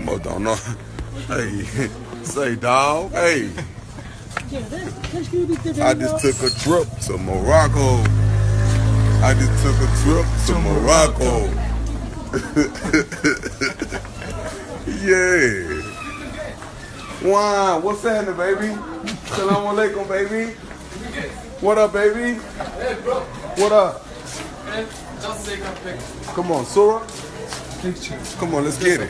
Mo don't know. Hey, say dog. Hey, I just took a trip to Morocco. I just took a trip to Morocco. Yeah. Wow, what's happening, baby? Assalamu alaikum, baby. What up, baby? What up? Just take a picture. Come on, Surah. Picture. Come on, let's get it.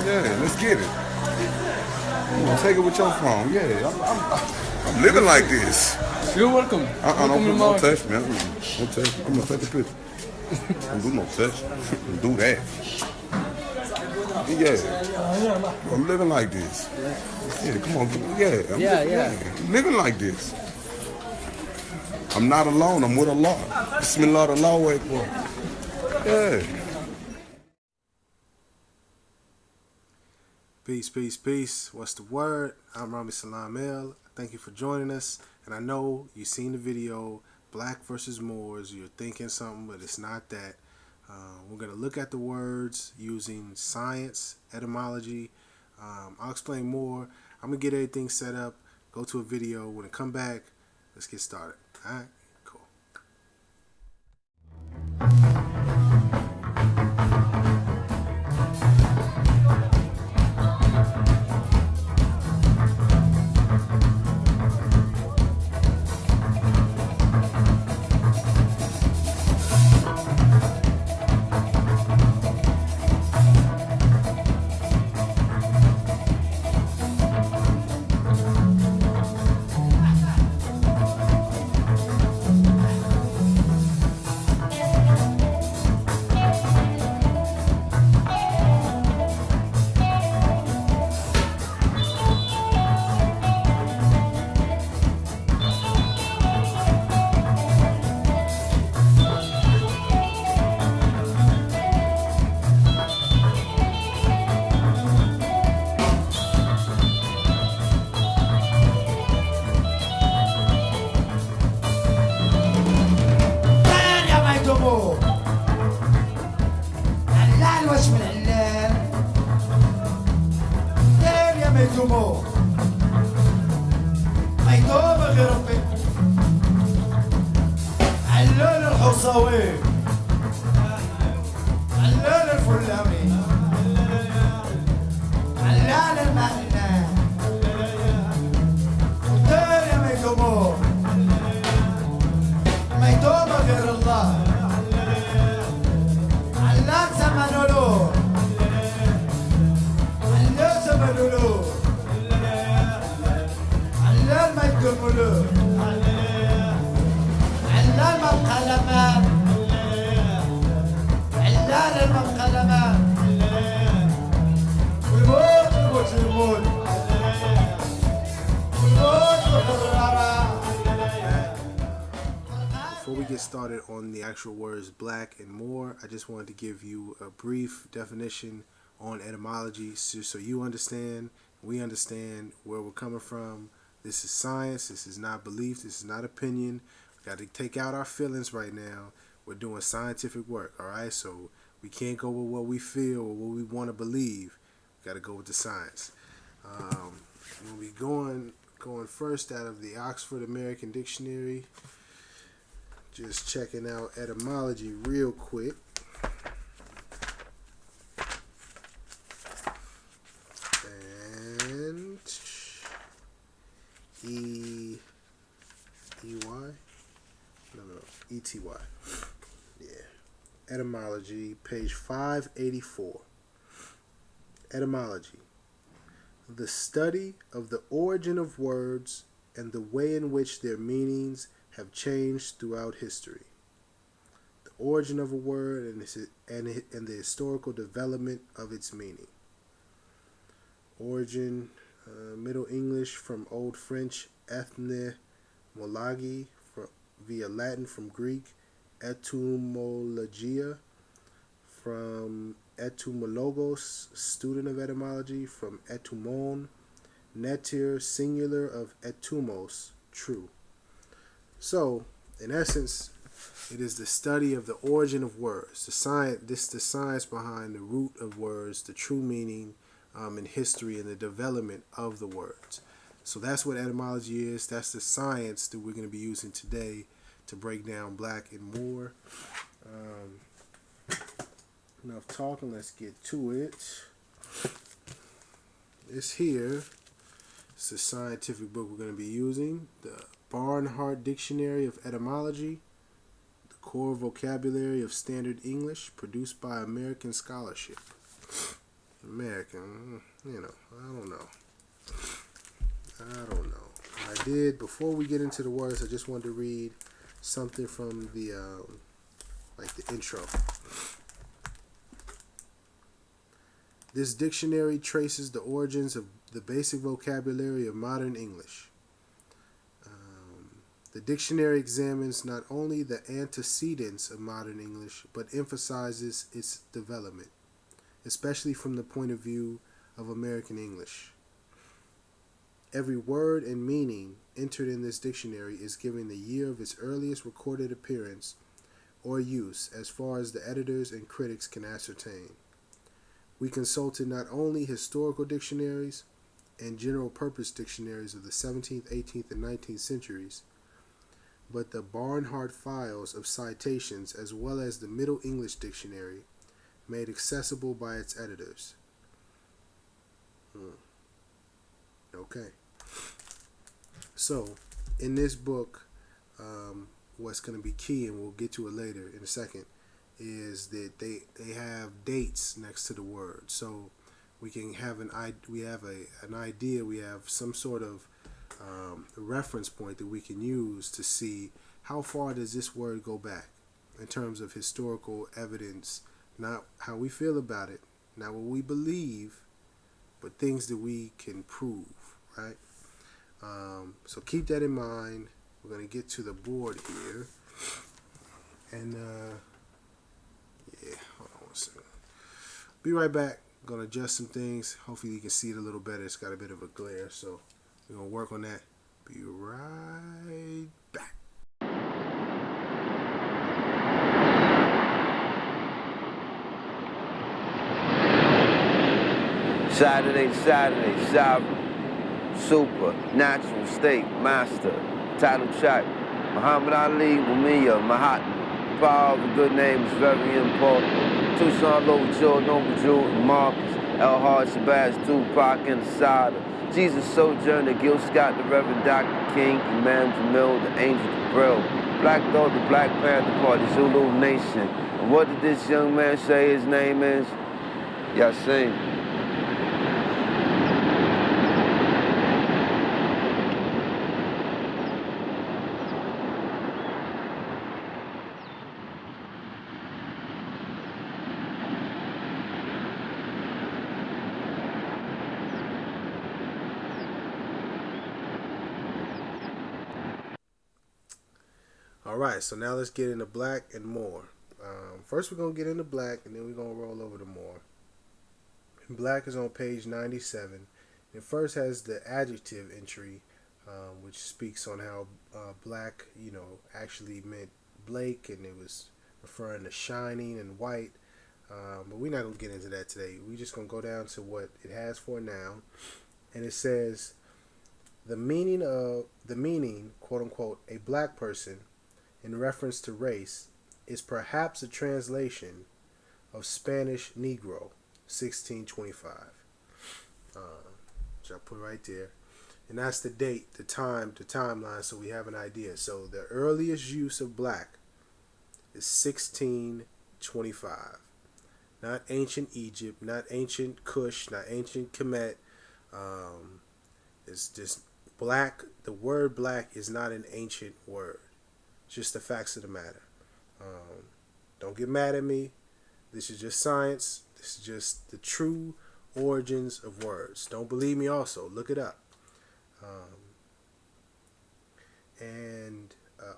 Yeah, let's get it. Come on, take it with your phone. Yeah, I'm living like this. You're welcome. Don't touch me. Don't touch me. Come on, take the picture. Don't do no touch. Don't do that. Yeah, I'm living like this. Yeah, come on. Yeah, I'm living like this. I'm not alone. I'm with Allah. Bismillah, Allahu Akbar. Yeah. Peace. What's the word? I'm Rami Salam El. Thank you for joining us. And I know you've seen the video, Black versus Moors. You're thinking something, but it's not that. We're going to look at the words using science, etymology. I'll explain more. I'm going to get everything set up, go to a video. When I come back, let's get started. All right? Cool. Before we get started on the actual words black and Moor, I just wanted to give you a brief definition on etymology so you understand, we understand where we're coming from. This is science. This is not belief. This is not opinion. We got to take out our feelings right now. We're doing scientific work, all right? So we can't go with what we feel or what we want to believe. We got to go with the science. We'll be going first out of the Oxford American Dictionary. Just checking out etymology real quick. And E-T-Y. Yeah. Etymology, page 584. Etymology. The study of the origin of words and the way in which their meanings have changed throughout history. The origin of a word and the historical development of its meaning. Origin, Middle English from Old French, etymology, via Latin from Greek, etymologia, from etymologos, student of etymology, from etymon, netir, singular of etymos, true. So, in essence, It is the study of the origin of words, the science behind the root of words, the true meaning and history, and the development of the words. So that's what etymology is. That's the science that we're going to be using today to break down black and Moor. Enough talking, let's get to it. It's here. It's the scientific book we're going to be using, the Barnhart Dictionary of Etymology, the Core Vocabulary of Standard English, produced by American Scholarship. American, I don't know. I did, before we get into the words, I just wanted to read something from the, the intro. This dictionary traces the origins of the basic vocabulary of modern English. The dictionary examines not only the antecedents of modern English, but emphasizes its development, especially from the point of view of American English. Every word and meaning entered in this dictionary is given the year of its earliest recorded appearance or use, as far as the editors and critics can ascertain. We consulted not only historical dictionaries and general-purpose dictionaries of the 17th, 18th, and 19th centuries, but the Barnhart files of citations, as well as the Middle English Dictionary, made accessible by its editors. Okay. So, in this book, what's going to be key, and we'll get to it later in a second, is that they have dates next to the word, so we can have an idea. We have some sort of reference point that we can use to see how far does this word go back in terms of historical evidence, not how we feel about it, not what we believe, but things that we can prove, right? So keep that in mind. We're going to get to the board here, and hold on one second. Be right back. Gonna adjust some things. Hopefully you can see it a little better. It's got a bit of a glare, so we're gonna work on that. Be right back. Saturday, sovereign, super, natural, state, master, title track, Muhammad Ali, Mumia, Mahatma. The power of a good name is very important. Tucson, Louisville, Noble Jew, Marcus, El Hard, Shabazz, Tupac, and Asada. Jesus Sojourner, Gil Scott, the Reverend Dr. King, Imam Jamil, the Angel Gabriel, Black Dog, the Black Panther Party, Zulu Nation. And what did this young man say his name is? Yasin. Alright, so now let's get into black and Moor. First we're going to get into black, and then we're going to roll over to Moor. And black is on page 97. It first has the adjective entry, which speaks on how black, actually meant Blake, and it was referring to shining and white. But we're not going to get into that today. We're just going to go down to what it has for now. And it says, the meaning, quote unquote, a black person, in reference to race, is perhaps a translation of Spanish negro, 1625. Which I'll put right there. And that's the date, the timeline, so we have an idea. So the earliest use of black is 1625. Not ancient Egypt, not ancient Kush, not ancient Kemet. It's just black. The word black is not an ancient word. Just the facts of the matter. Don't get mad at me. This is just science. This is just the true origins of words. Don't believe me also. Look it up.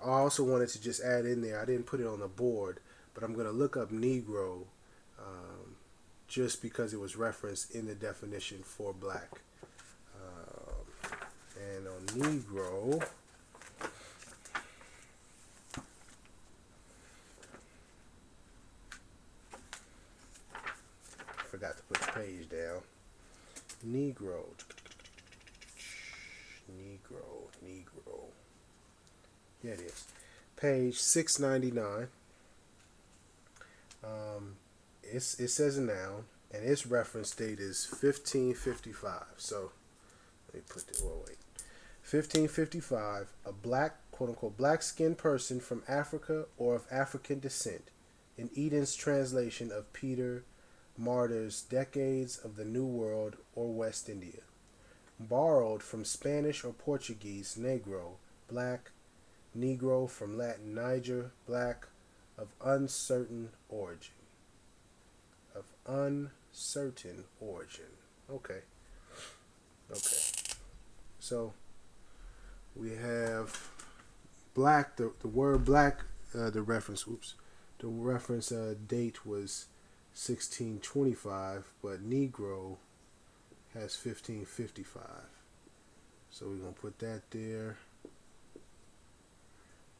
I also wanted to just add in there, I didn't put it on the board, but I'm going to look up Negro just because it was referenced in the definition for black. And on Negro... forgot to put the page down. Negro. Yeah, it is. Page 699. It says a noun, and its reference date is 1555. So, let me put this, 1555, a black, quote-unquote, black-skinned person from Africa or of African descent, in Eden's translation of Peter Martyr's Decades of the New World or West India. Borrowed from Spanish or Portuguese, negro, black, negro from Latin niger, black, of uncertain origin. Of uncertain origin. Okay. So, we have black, the word black, the reference date was 1625, but negro has 1555. So we're going to put that there.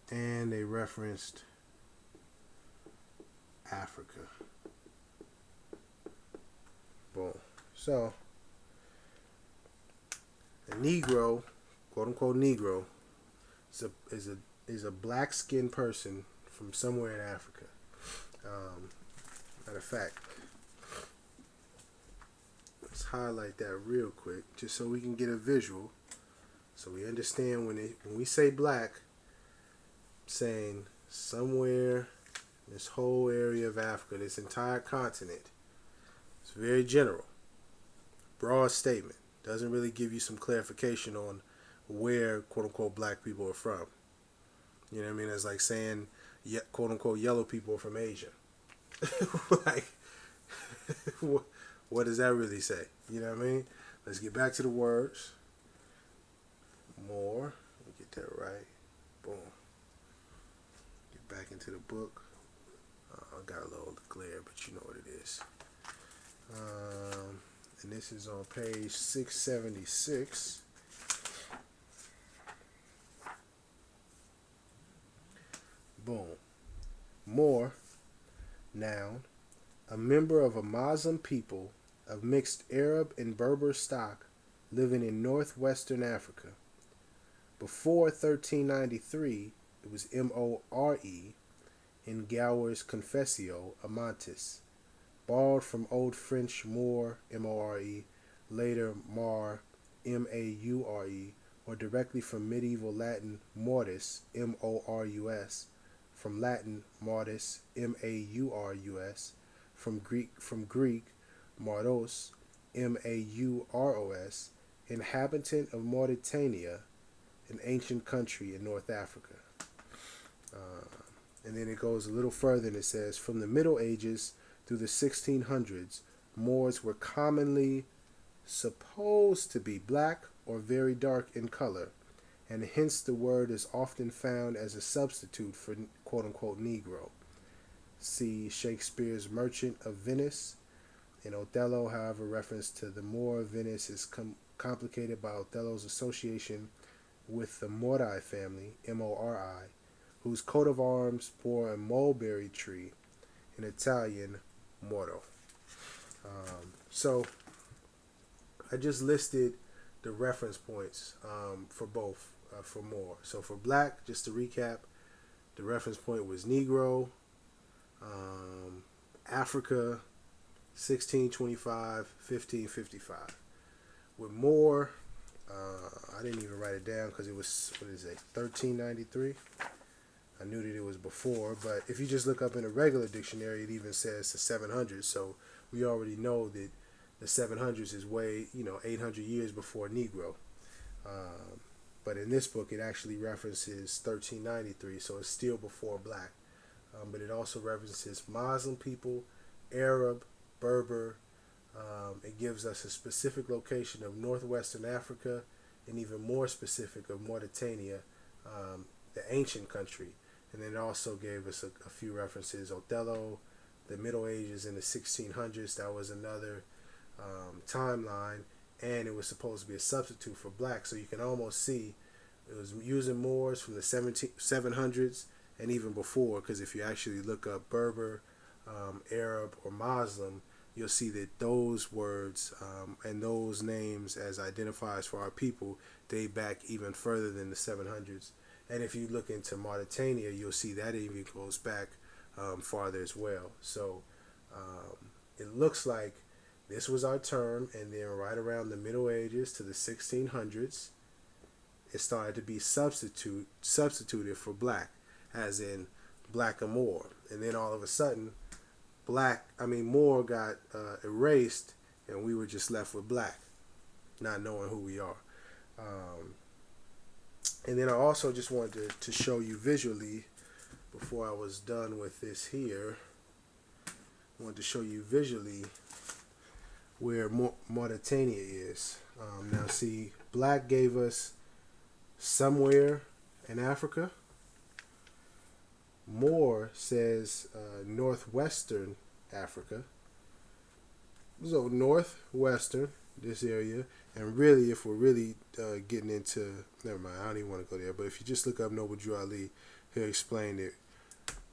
And they referenced Africa. Boom. So, a negro, quote unquote negro, is a black skinned person from somewhere in Africa. Matter of fact, let's highlight that real quick, just so we can get a visual, so we understand when we say black, saying somewhere in this whole area of Africa, this entire continent. It's very general, broad statement. Doesn't really give you some clarification on where, quote unquote, black people are from. You know what I mean? It's like saying, quote unquote, yellow people are from Asia. Like, what does that really say? You know what I mean? Let's get back to the words. Moor. Let me get that right. Boom. Get back into the book. I got a little glare, but you know what it is. And this is on page 676. Boom. Moor, noun, a member of a Moslem people of mixed Arab and Berber stock living in northwestern Africa. Before 1393, it was M-O-R-E in Gower's Confessio Amantis, borrowed from Old French Moor, M-O-R-E, later Mar, M-A-U-R-E, or directly from medieval Latin mortis, M-O-R-U-S, from Latin mortis, M-A-U-R-U-S, from Greek martos, M-A-U-R-O-S, inhabitant of Mauritania, an ancient country in North Africa. And then it goes a little further and it says, from the Middle Ages through the 1600s, Moors were commonly supposed to be black or very dark in color, and hence the word is often found as a substitute for quote-unquote Negro. See Shakespeare's Merchant of Venice. In Othello, however, reference to the Moor of Venice is complicated by Othello's association with the Mori family, M-O-R-I, whose coat of arms bore a mulberry tree, in Italian, Morto. So, I just listed the reference points for both, for Moor. So for black, just to recap, the reference point was Negro, Africa, 1625, 1555. With Moor, I didn't even write it down because it was, 1393? I knew that it was before, but if you just look up in a regular dictionary, it even says the 700s. So we already know that the 700s is way, 800 years before Negro. But in this book, it actually references 1393, so it's still before black. But it also references Muslim people, Arab, Berber. It gives us a specific location of northwestern Africa, and even more specific of Mauritania, the ancient country. And then it also gave us a few references. Othello, the Middle Ages in the 1600s, that was another timeline, and it was supposed to be a substitute for black. So you can almost see it was using Moors from the 700s and even before, because if you actually look up Berber, Arab, or Muslim, you'll see that those words and those names as identifiers for our people date back even further than the 700s. And if you look into Mauritania, you'll see that even goes back farther as well. So it looks like this was our term, and then right around the Middle Ages to the 1600s, it started to be substituted for black, as in black or Moor. And then all of a sudden, Moor got erased, and we were just left with black, not knowing who we are. And then I also just wanted to show you visually, before I was done with this here, I wanted to show you visually where Mauretania is. Now see, black gave us somewhere in Africa. Moor says northwestern Africa. So northwestern, this area. And really, if we're really getting into, never mind, I don't even want to go there, but if you just look up Noble Drew Ali, he'll explain that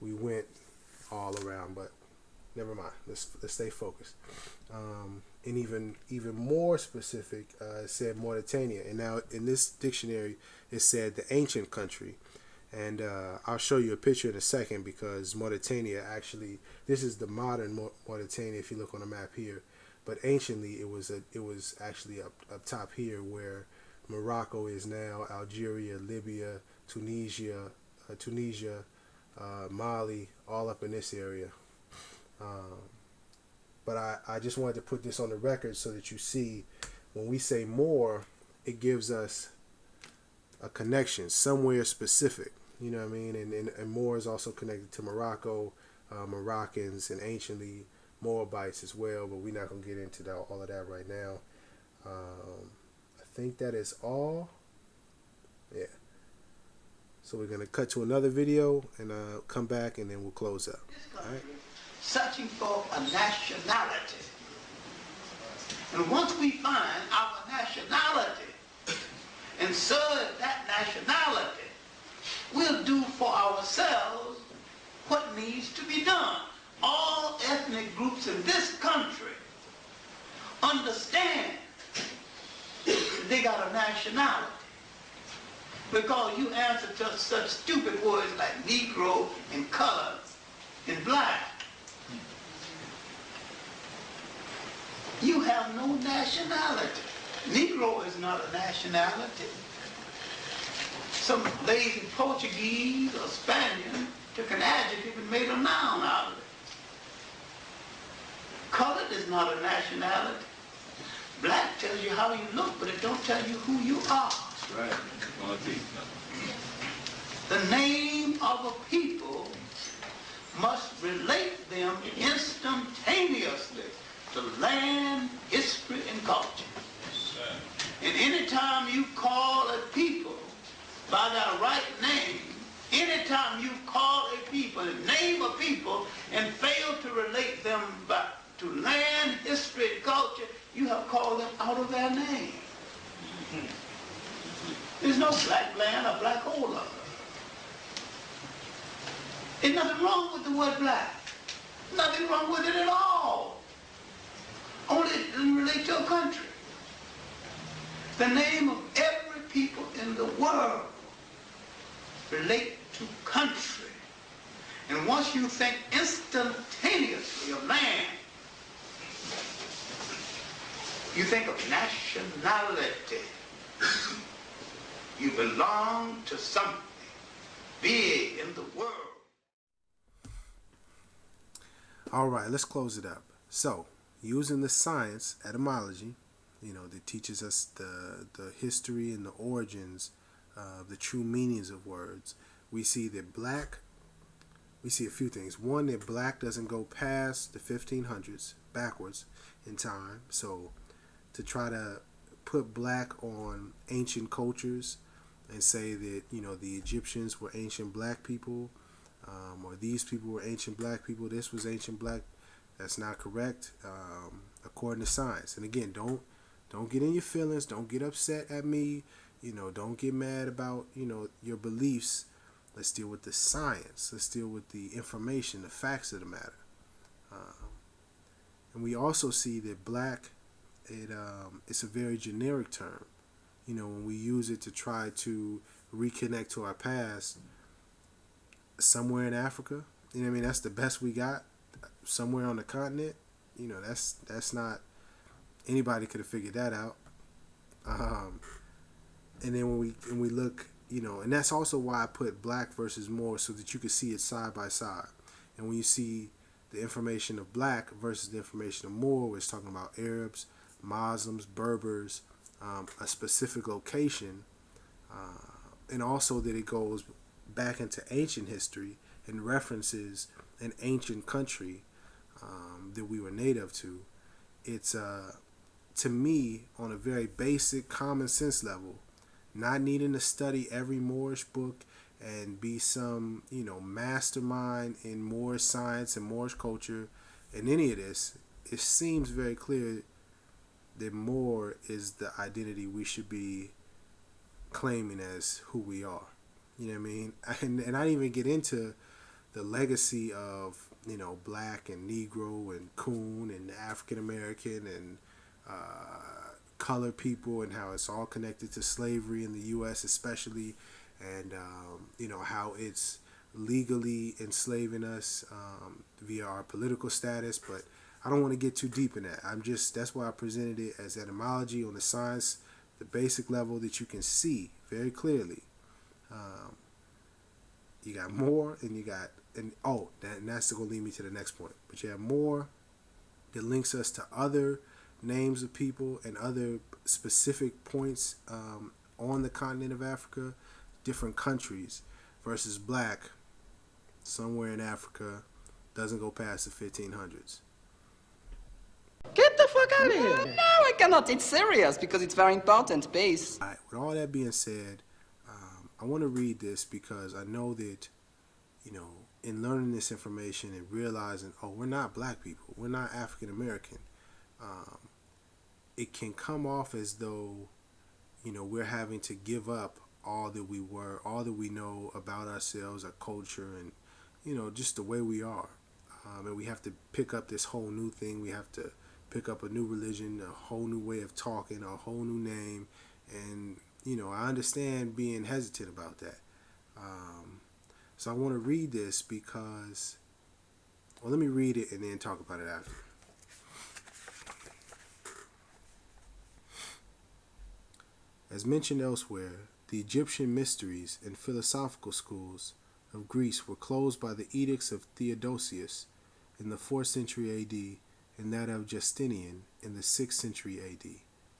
we went all around, but never mind. Let's stay focused. And even more specific, it said Mauritania. And now in this dictionary, it said the ancient country. And I'll show you a picture in a second, because Mauritania actually, this is the modern Mauritania if you look on the map here. But anciently, it was actually up top here, where Morocco is now, Algeria, Libya, Tunisia, Mali, all up in this area. But I just wanted to put this on the record so that you see, when we say Moor, it gives us a connection somewhere specific. You know what I mean? And Moor is also connected to Morocco, Moroccans, and anciently Moabites as well, but we're not going to get into all of that right now. I think that is all. Yeah. So we're going to cut to another video and come back, and then we'll close up. All right? Searching for a nationality. And once we find our nationality and serve that nationality, we'll do for ourselves what needs to be done. All ethnic groups in this country understand they got a nationality, because you answer to such stupid words like negro and color and black. You have no nationality. Negro is not a nationality. Some lazy Portuguese or Spaniard took an adjective and made a noun out of it. Colored is not a nationality. Black tells you how you look, but it don't tell you who you are. That's right. The name of a people must relate them instantaneously to land, history, and culture. And anytime you call a people by their right name, anytime you call a people, name a people, and fail to relate them back to land, history, and culture, you have called them out of their name. There's no black land or black Ola. There's nothing wrong with the word black. Nothing wrong with it at all. Only it doesn't relate to a country. The name of every people in the world relate to country. And once you think instantaneously of land, you think of nationality. You belong to something big in the world. All right, let's close it up. So, using the science, etymology, that teaches us the history and the origins of the true meanings of words, we see that we see a few things. One, that black doesn't go past the 1500s, backwards in time. So, to try to put black on ancient cultures and say that, the Egyptians were ancient black people, or these people were ancient black people, this was ancient black, that's not correct, according to science. And again, don't get in your feelings, don't get upset at me, don't get mad about, your beliefs. Let's deal with the science, let's deal with the information, the facts of the matter. And we also see that black, it's a very generic term. You know, when we use it to try to reconnect to our past, somewhere in Africa, you know what I mean, that's the best we got. Somewhere on the continent, you know, that's not, anybody could have figured that out. And then when we look, you know, and that's also why I put black versus Moor, so that you could see it side by side. And when you see the information of black versus the information of Moor, it's talking about Arabs, Muslims, Berbers, a specific location, and also that it goes back into ancient history and references an ancient country that we were native to. It's to me, on a very basic common sense level, not needing to study every Moorish book and be some, you know, mastermind in Moorish science and Moorish culture and any of this, it seems very clear that Moor is the identity we should be claiming as who we are. You know what I mean? And I didn't even get into the legacy of, you know, black and negro and coon and African American and colored people, and how it's all connected to slavery in the U.S. especially, and you know, how it's legally enslaving us via our political status. But I don't want to get too deep in that. That's why I presented it as etymology on the science, the basic level that you can see very clearly. You got Moor, and you got, and that's going to lead me to the next point. But you have Moor that links us to other names of people and other specific points on the continent of Africa, different countries, versus black, somewhere in Africa, doesn't go past the 1500s. Get the fuck out of here! No, I cannot. It's serious because it's very important, base. All right, with all that being said, I want to read this because I know that, you know, in learning this information and realizing, we're not black people, we're not African American, it can come off as though, you know, we're having to give up all that we were, all that we know about ourselves, our culture, and, you know, just the way we are. And we have to pick up this whole new thing. We have to pick up a new religion, a whole new way of talking, a whole new name. And, you know, I understand being hesitant about that. So I want to read this because, well, let me read it and then talk about it after. As mentioned elsewhere, the Egyptian mysteries and philosophical schools of Greece were closed by the edicts of Theodosius in the 4th century AD and that of Justinian in the 6th century AD,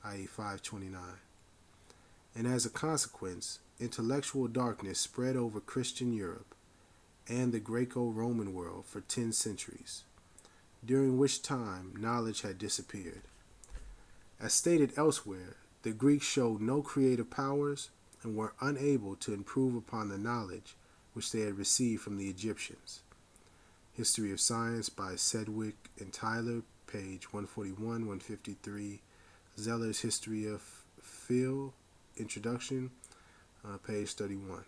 i.e. 529. And as a consequence, intellectual darkness spread over Christian Europe and the Greco-Roman world for 10 centuries, during which time knowledge had disappeared. As stated elsewhere, the Greeks showed no creative powers and were unable to improve upon the knowledge which they had received from the Egyptians. History of Science by Sedgwick and Tyler, page 141, 153. Zeller's History of Phil, Introduction, page 31.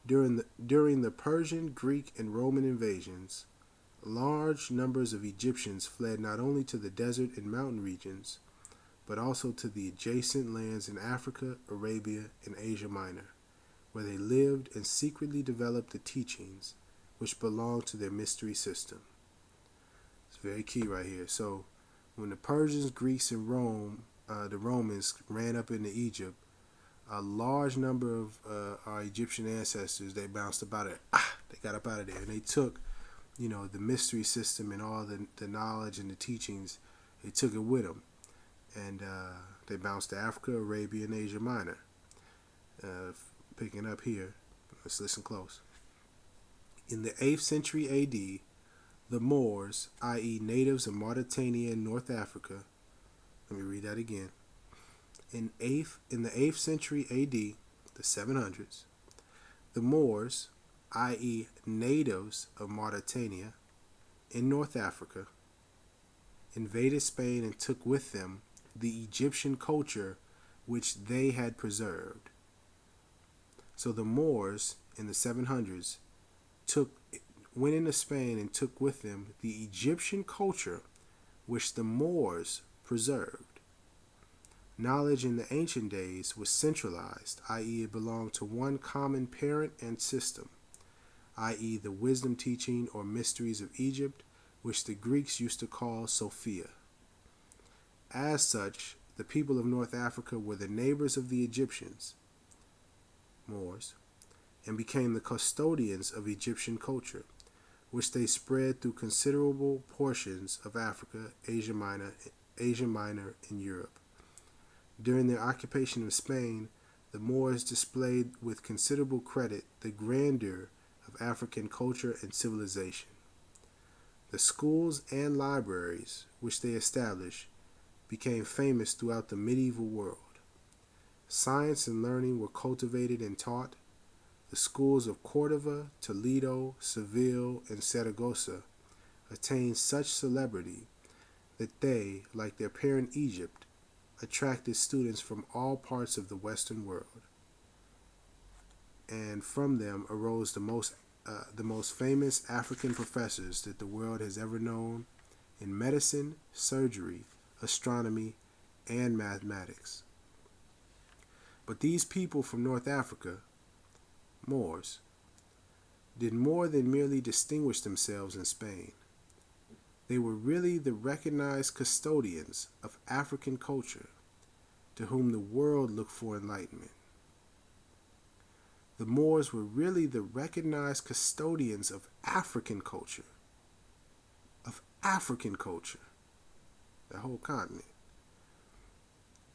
During the Persian, Greek, and Roman invasions, large numbers of Egyptians fled not only to the desert and mountain regions, but also to the adjacent lands in Africa, Arabia, and Asia Minor, where they lived and secretly developed the teachings which belonged to their mystery system. It's very key right here. So when the Persians, Greeks, and the Romans ran up into Egypt, a large number of our Egyptian ancestors, they bounced up out of there. They got up out of there, and they took, you know, the mystery system and all the knowledge and the teachings, they took it with them. And they bounced to Africa, Arabia, and Asia Minor. Picking up here, let's listen close. In the 8th century AD, the Moors, i.e. natives of Mauritania and North Africa, let me read that again. In the 8th century AD, the 700s, the Moors, i.e. natives of Mauritania in North Africa, invaded Spain and took with them the Egyptian culture which they had preserved. So the Moors in the 700s went into Spain and took with them the Egyptian culture which the Moors preserved. Knowledge in the ancient days was centralized, i.e., it belonged to one common parent and system, i.e., the wisdom teaching or mysteries of Egypt, which the Greeks used to call Sophia. As such, the people of North Africa were the neighbors of the Egyptians, Moors, and became the custodians of Egyptian culture, which they spread through considerable portions of Africa, Asia Minor, and Europe. During their occupation of Spain, the Moors displayed with considerable credit the grandeur of African culture and civilization. The schools and libraries which they established became famous throughout the medieval world. Science and learning were cultivated and taught. The schools of Cordova, Toledo, Seville, and Saragossa attained such celebrity that they, like their parent Egypt, attracted students from all parts of the Western world, and from them arose the most famous African professors that the world has ever known in medicine, surgery, astronomy, and mathematics. But these people from North Africa, Moors, did more than merely distinguish themselves in Spain. They were really the recognized custodians of African culture, to whom the world looked for enlightenment. The Moors were really the recognized custodians of African culture, the whole continent,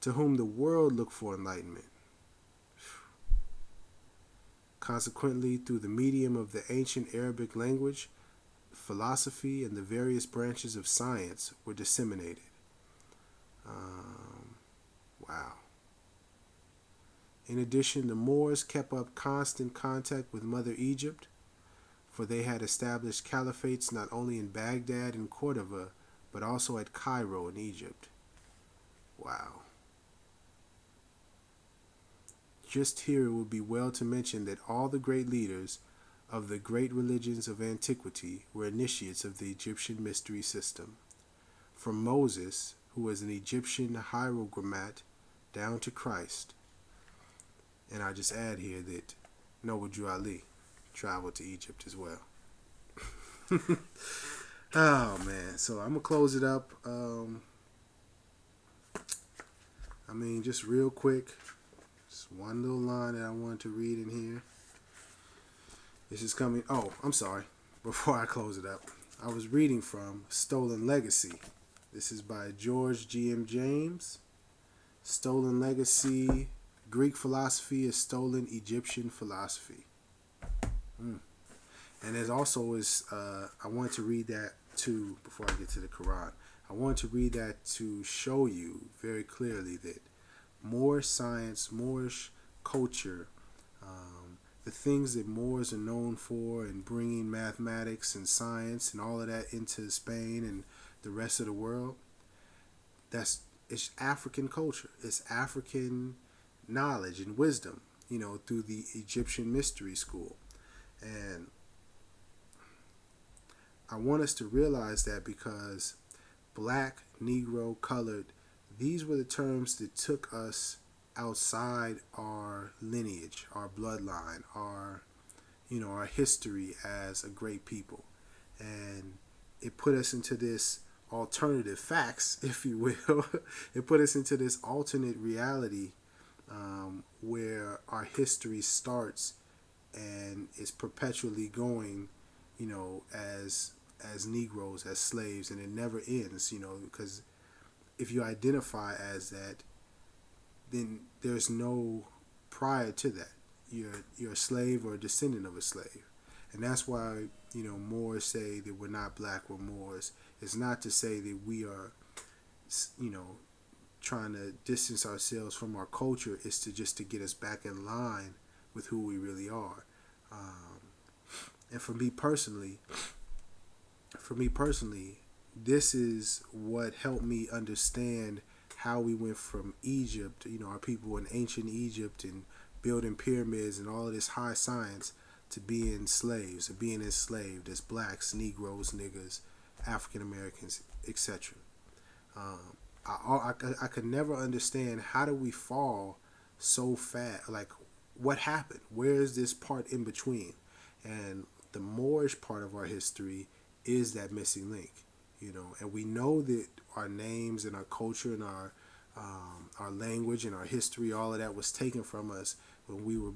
to whom the world looked for enlightenment. Consequently, through the medium of the ancient Arabic language, philosophy and the various branches of science were disseminated. Wow. In addition, the Moors kept up constant contact with Mother Egypt, for they had established caliphates not only in Baghdad and Cordova, but also at Cairo in Egypt. Wow. Just here it would be well to mention that all the great leaders of the great religions of antiquity were initiates of the Egyptian mystery system. From Moses, who was an Egyptian hierogrammat, down to Christ. And I just add here that Noble Drew Ali traveled to Egypt as well. Oh man, so I'm gonna close it up. Just real quick, just one little line that I wanted to read in here. This is coming. Oh, I'm sorry. Before I close it up, I was reading from Stolen Legacy. This is by George G.M. James. Stolen Legacy, Greek philosophy is stolen Egyptian philosophy. And there's also I want to read that too before I get to the Quran. I want to read that to show you very clearly that Moorish science, Moorish culture, the things that Moors are known for, and bringing mathematics and science and all of that into Spain and the rest of the world, it's African culture. It's African knowledge and wisdom, through the Egyptian mystery school. And I want us to realize that, because black, Negro, colored, these were the terms that took us outside our lineage, our bloodline, our history as a great people. And it put us into this alternative facts, if you will. It put us into this alternate reality where our history starts and is perpetually going, as Negroes, as slaves, and it never ends, because if you identify as that, then there's no prior to that. You're a slave or a descendant of a slave. And that's why, Moors say that we're not black, we're Moors. It's not to say that we are, trying to distance ourselves from our culture. It's to get us back in line with who we really are. And for me personally, this is what helped me understand how we went from Egypt, our people in ancient Egypt and building pyramids and all of this high science, to being slaves, or being enslaved as blacks, negroes, niggas, African Americans, etc. I could never understand, how do we fall so fast? Like, what happened? Where is this part in between? And the Moorish part of our history is that missing link, you know. And we know that our names and our culture and our language and our history, all of that was taken from us when we were,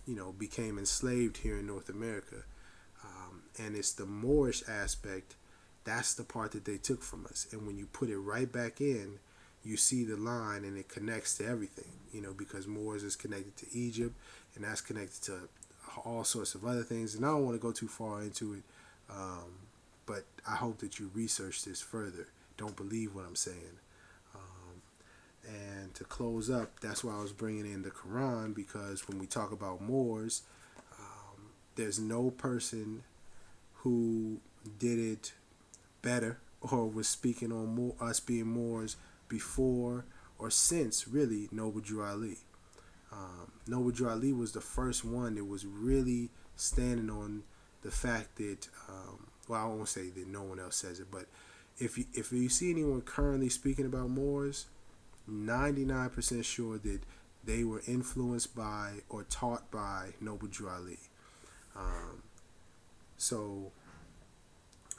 you know, became enslaved here in North America. And it's the Moorish aspect, that's the part that they took from us. And when you put it right back in, you see the line, and it connects to everything, you know, because Moors is connected to Egypt, and that's connected to all sorts of other things. And I don't want to go too far into it, but I hope that you research this further. Don't believe what I'm saying. And to close up, that's why I was bringing in the Quran, because when we talk about Moors, there's no person who did it better or was speaking on us being Moors before or since, really, Noble Drew Ali. Noble Drew Ali was the first one that was really standing on the fact that, well, I won't say that no one else says it, but if you see anyone currently speaking about Moors, 99% sure that they were influenced by or taught by Noble Drew Ali. So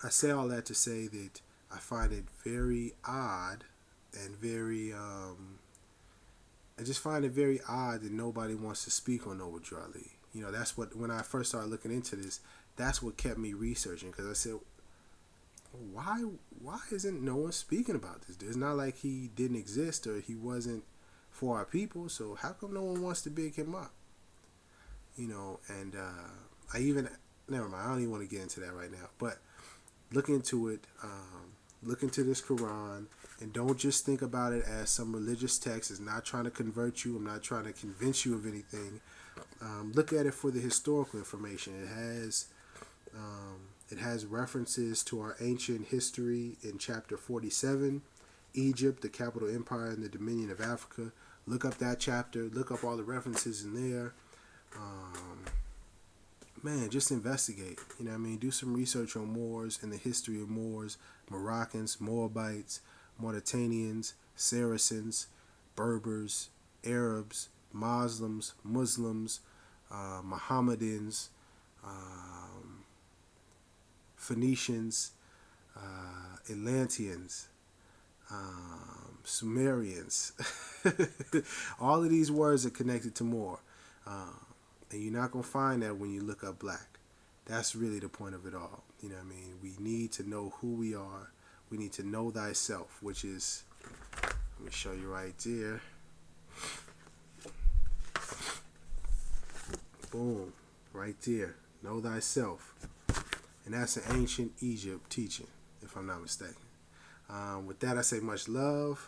I say all that to say that I find it very odd and very, I just find it very odd that nobody wants to speak on Noble Drew Ali. You know, that's what, when I first started looking into this, that's what kept me researching, because I said, why isn't no one speaking about this? It's not like he didn't exist or he wasn't for our people, so how come no one wants to big him up? You know, and never mind, I don't even want to get into that right now, but look into it, look into this Quran, and don't just think about it as some religious text. It's not trying to convert you. I'm not trying to convince you of anything. Look at it for the historical information. It has references to our ancient history in chapter 47, Egypt, the capital empire and the dominion of Africa. Look up that chapter. Look up all the references in there. Man, just investigate. You know what I mean? Do some research on Moors and the history of Moors, Moroccans, Moabites, Mauritanians, Saracens, Berbers, Arabs, Muslims, Mohammedans, Phoenicians, Atlanteans, Sumerians. All of these words are connected to Moor. And you're not going to find that when you look up black. That's really the point of it all. You know what I mean? We need to know who we are. We need to know thyself, which is, let me show you right there. Boom. Right there. Know thyself. And that's an ancient Egypt teaching, if I'm not mistaken. With that, I say much love.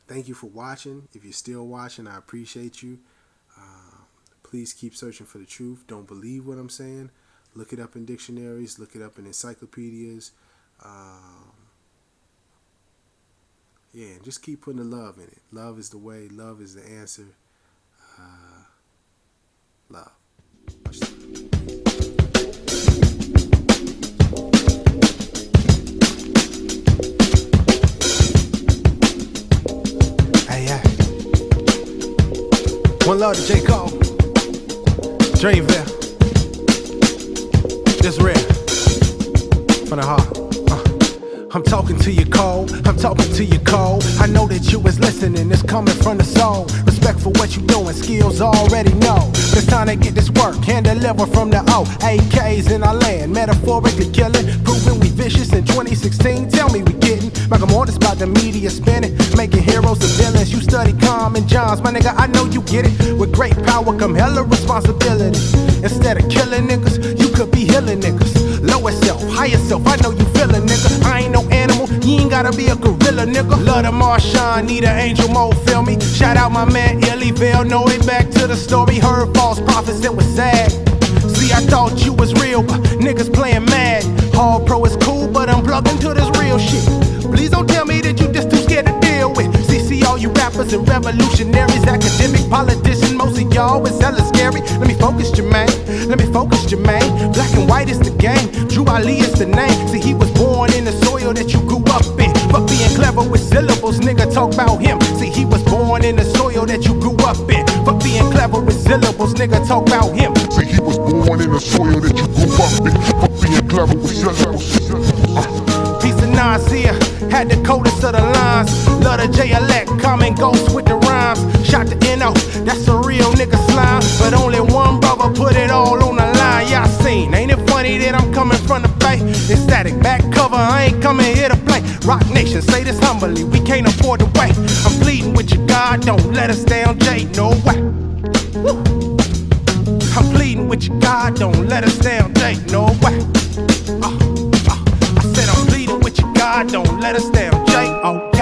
Thank you for watching. If you're still watching, I appreciate you. Please keep searching for the truth. Don't believe what I'm saying. Look it up in dictionaries. Look it up in encyclopedias. Yeah, just keep putting the love in it. Love is the way. Love is the answer. Love. Much love. One love to J. Cole, Dreamville. This rare from the heart. I'm talking to you cold, I'm talking to you cold. I know that you was listening, it's coming from the soul. Respect for what you doing, skills already know. It's time to get this work and deliver from the O. AKs in our land, metaphorically killing, proving we vicious in 2016. Tell me we getting Moor about the media spinning, making heroes of villains. You study Common Johns, my nigga, I know you get it. With great power come hella responsibility. Instead of killing niggas, you could be healing niggas. Lower self, higher self, I know you feeling, nigga. I ain't no animal, you ain't gotta be a gorilla, nigga. Love the Marshawn, need an angel mode, feel me? Shout out my man Illyville, know it back to the story. Heard false prophets, it was sad. See, I thought you was real, but niggas playing mad. Hall Pro is cool, but I'm plugged into this real shit. Please don't tell me that you just too scared to deal with. See all you rappers and revolutionaries, academic politicians, mostly y'all is hella scary. Let me focus, Jermaine. Let me focus, Jermaine. Black and white is the game. Drew Ali is the name. See, he was born in the soil that you grew up in. Fuck being clever with syllables, nigga, talk about him. See, he was born in the soil that you grew up in. Fuck being clever with syllables, nigga, talk about him. See, he was born in the soil that you grew up in. Fuck being clever with syllables. Piece of nausea, had the coldest of the lines. Love the J-elect, common ghost with the rhymes. Shot the N.O., that's a real nigga slime. But only one brother put it all on the line. Y'all seen, ain't it funny that I'm coming from the bay? It's static, back cover, I ain't coming here to play. Rock Nation, say this humbly, we can't afford to wait. I'm pleading with you, God, don't let us down, Jay, no way. Woo. I'm pleading with you, God, don't let us down, Jay, no way. I said I'm pleading with you, God, don't let us down, Jay, oh.